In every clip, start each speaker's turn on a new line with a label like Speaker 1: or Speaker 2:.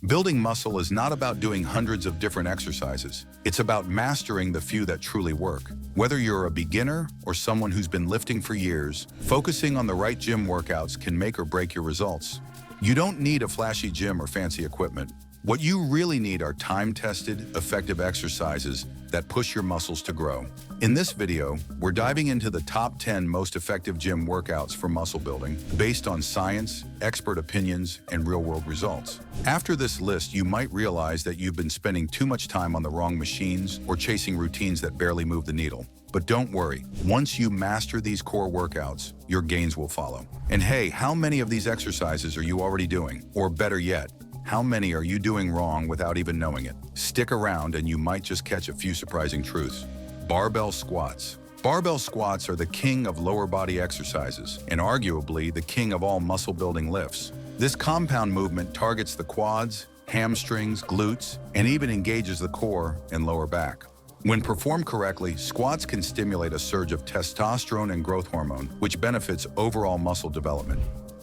Speaker 1: Building muscle is not about doing hundreds of different exercises. It's about mastering the few that truly work. Whether you're a beginner or someone who's been lifting for years, focusing on the right gym workouts can make or break your results. You don't need a flashy gym or fancy equipment. What you really need are time-tested, effective exercises that push your muscles to grow. In this video, we're diving into the top 10 most effective gym workouts for muscle building based on science, expert opinions, and real-world results. After this list, you might realize that you've been spending too much time on the wrong machines or chasing routines that barely move the needle. But don't worry, once you master these core workouts, your gains will follow. And hey, how many of these exercises are you already doing? Or better yet, how many are you doing wrong without even knowing it? Stick around and you might just catch a few surprising truths. Barbell squats. Barbell squats are the king of lower body exercises and arguably the king of all muscle building lifts. This compound movement targets the quads, hamstrings, glutes, and even engages the core and lower back. When performed correctly, squats can stimulate a surge of testosterone and growth hormone, which benefits overall muscle development.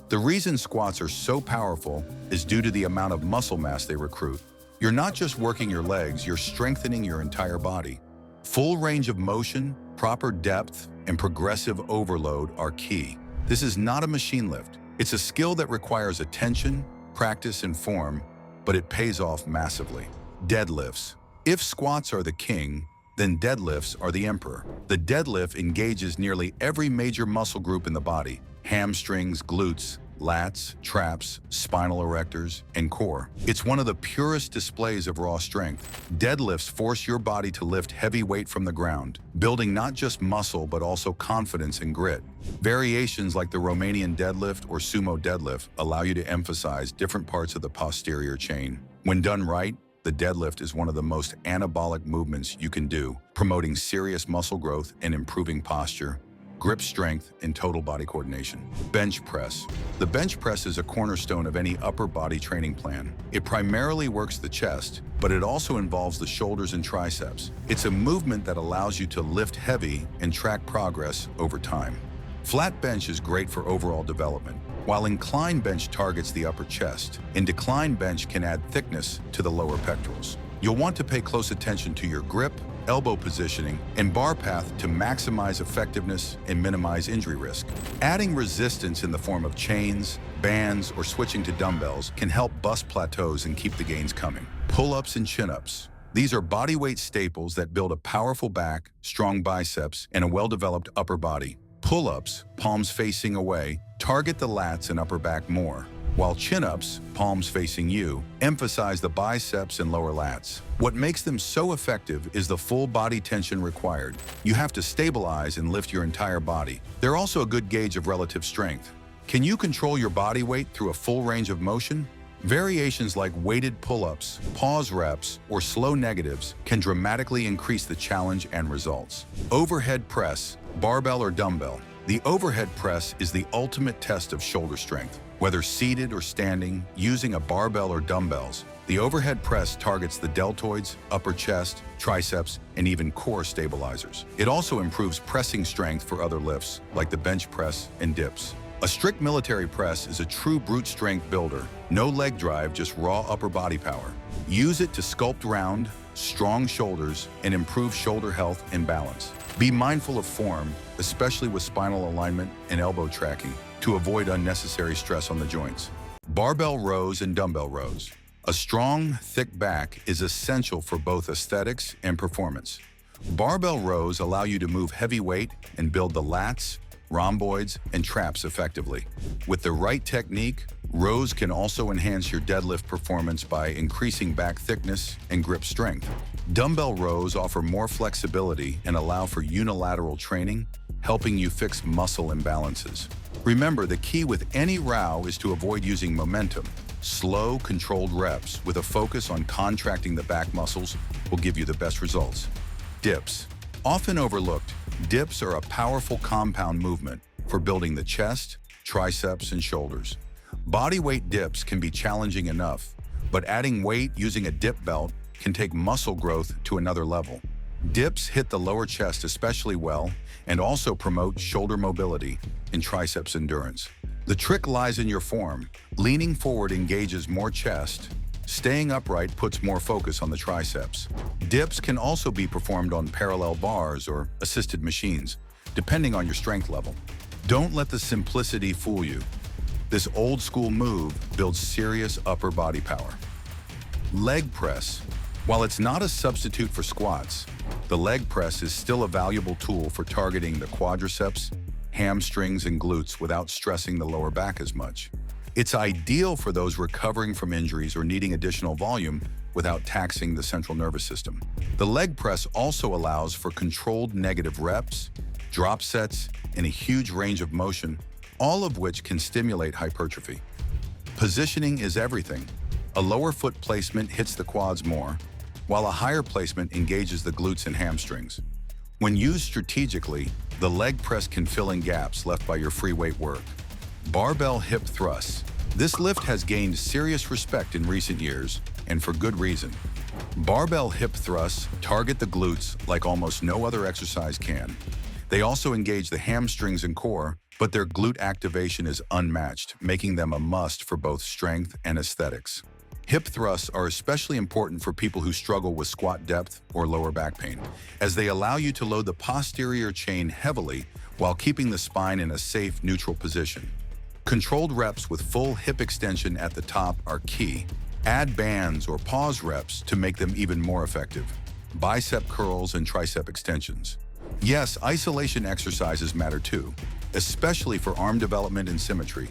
Speaker 1: The reason squats are so powerful is due to the amount of muscle mass they recruit. You're not just working your legs, you're strengthening your entire body. Full range of motion, proper depth, and progressive overload are key. This is not a machine lift. It's a skill that requires attention, practice, and form, but it pays off massively. Deadlifts. If squats are the king, then deadlifts are the emperor. The deadlift engages nearly every major muscle group in the body: hamstrings, glutes, lats, traps, spinal erectors, and core. It's one of the purest displays of raw strength. Deadlifts force your body to lift heavy weight from the ground, building not just muscle but also confidence and grit. Variations like the Romanian deadlift or sumo deadlift allow you to emphasize different parts of the posterior chain. When done right, the deadlift is one of the most anabolic movements you can do, promoting serious muscle growth and improving posture, grip strength, and total body coordination. Bench press. The bench press is a cornerstone of any upper body training plan. It primarily works the chest, but it also involves the shoulders and triceps. It's a movement that allows you to lift heavy and track progress over time. Flat bench is great for overall development, while incline bench targets the upper chest, and decline bench can add thickness to the lower pectorals. You'll want to pay close attention to your grip, elbow positioning, and bar path to maximize effectiveness and minimize injury risk. Adding resistance in the form of chains, bands, or switching to dumbbells can help bust plateaus and keep the gains coming. Pull-ups and chin-ups. These are bodyweight staples that build a powerful back, strong biceps, and a well-developed upper body. Pull-ups, palms facing away, target the lats and upper back more, while chin-ups, palms facing you, emphasize the biceps and lower lats. What makes them so effective is the full body tension required. You have to stabilize and lift your entire body. They're also a good gauge of relative strength. Can you control your body weight through a full range of motion? Variations like weighted pull-ups, pause reps, or slow negatives can dramatically increase the challenge and results. Overhead press, barbell or dumbbell. The overhead press is the ultimate test of shoulder strength. Whether seated or standing, using a barbell or dumbbells, the overhead press targets the deltoids, upper chest, triceps, and even core stabilizers. It also improves pressing strength for other lifts, like the bench press and dips. A strict military press is a true brute strength builder. No leg drive, just raw upper body power. Use it to sculpt round, strong shoulders, and improve shoulder health and balance. Be mindful of form, especially with spinal alignment and elbow tracking, to avoid unnecessary stress on the joints. Barbell rows and dumbbell rows. A strong, thick back is essential for both aesthetics and performance. Barbell rows allow you to move heavy weight and build the lats, rhomboids, and traps effectively. With the right technique, rows can also enhance your deadlift performance by increasing back thickness and grip strength. Dumbbell rows offer more flexibility and allow for unilateral training, helping you fix muscle imbalances. Remember, the key with any row is to avoid using momentum. Slow, controlled reps with a focus on contracting the back muscles will give you the best results. Dips. Often overlooked, dips are a powerful compound movement for building the chest, triceps, and shoulders. Bodyweight dips can be challenging enough, but adding weight using a dip belt can take muscle growth to another level. Dips hit the lower chest especially well and also promote shoulder mobility and triceps endurance. The trick lies in your form. Leaning forward engages more chest, Staying upright puts more focus on the triceps. Dips can also be performed on parallel bars or assisted machines, depending on your strength level. Don't let the simplicity fool you. This old-school move builds serious upper body power. Leg press. While it's not a substitute for squats, the leg press is still a valuable tool for targeting the quadriceps, hamstrings, and glutes without stressing the lower back as much. It's ideal for those recovering from injuries or needing additional volume without taxing the central nervous system. The leg press also allows for controlled negative reps, drop sets, and a huge range of motion, all of which can stimulate hypertrophy. Positioning is everything. A lower foot placement hits the quads more, while a higher placement engages the glutes and hamstrings. When used strategically, the leg press can fill in gaps left by your free weight work. Barbell hip thrusts. This lift has gained serious respect in recent years, and for good reason. Barbell hip thrusts target the glutes like almost no other exercise can. They also engage the hamstrings and core, but their glute activation is unmatched, making them a must for both strength and aesthetics. Hip thrusts are especially important for people who struggle with squat depth or lower back pain, as they allow you to load the posterior chain heavily while keeping the spine in a safe, neutral position. Controlled reps with full hip extension at the top are key. Add bands or pause reps to make them even more effective. Bicep curls and tricep extensions. Yes, isolation exercises matter too, especially for arm development and symmetry.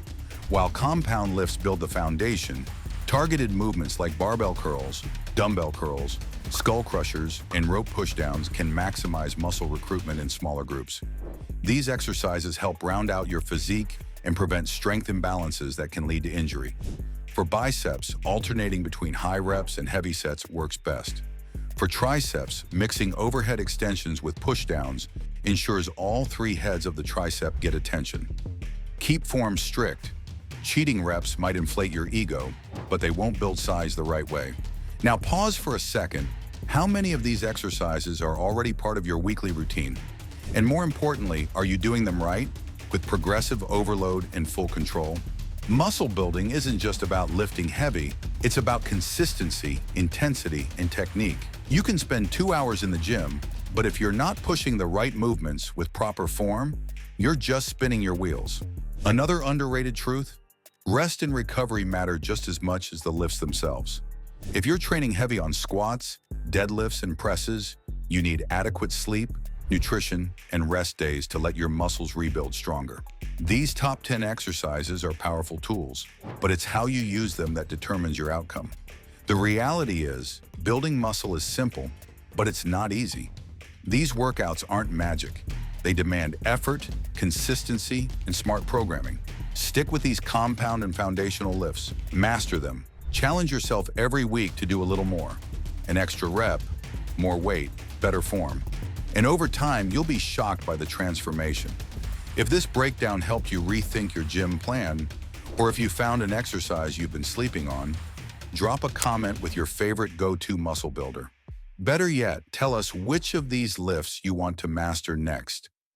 Speaker 1: While compound lifts build the foundation, targeted movements like barbell curls, dumbbell curls, skull crushers, and rope pushdowns can maximize muscle recruitment in smaller groups. These exercises help round out your physique and prevent strength imbalances that can lead to injury. For biceps, alternating between high reps and heavy sets works best. For triceps, mixing overhead extensions with pushdowns ensures all three heads of the tricep get attention. Keep form strict. Cheating reps might inflate your ego, but they won't build size the right way. Now pause for a second. How many of these exercises are already part of your weekly routine? And more importantly, are you doing them right, with progressive overload and full control? Muscle building isn't just about lifting heavy, it's about consistency, intensity, and technique. You can spend 2 hours in the gym, but if you're not pushing the right movements with proper form, you're just spinning your wheels. Another underrated truth: rest and recovery matter just as much as the lifts themselves. If you're training heavy on squats, deadlifts, and presses, you need adequate sleep, nutrition, and rest days to let your muscles rebuild stronger. These top 10 exercises are powerful tools, but it's how you use them that determines your outcome. The reality is, building muscle is simple, but it's not easy. These workouts aren't magic. They demand effort, consistency, and smart programming. Stick with these compound and foundational lifts. Master them. Challenge yourself every week to do a little more. An extra rep, more weight, better form. And over time, you'll be shocked by the transformation. If this breakdown helped you rethink your gym plan, or if you found an exercise you've been sleeping on, drop a comment with your favorite go-to muscle builder. Better yet, tell us which of these lifts you want to master next.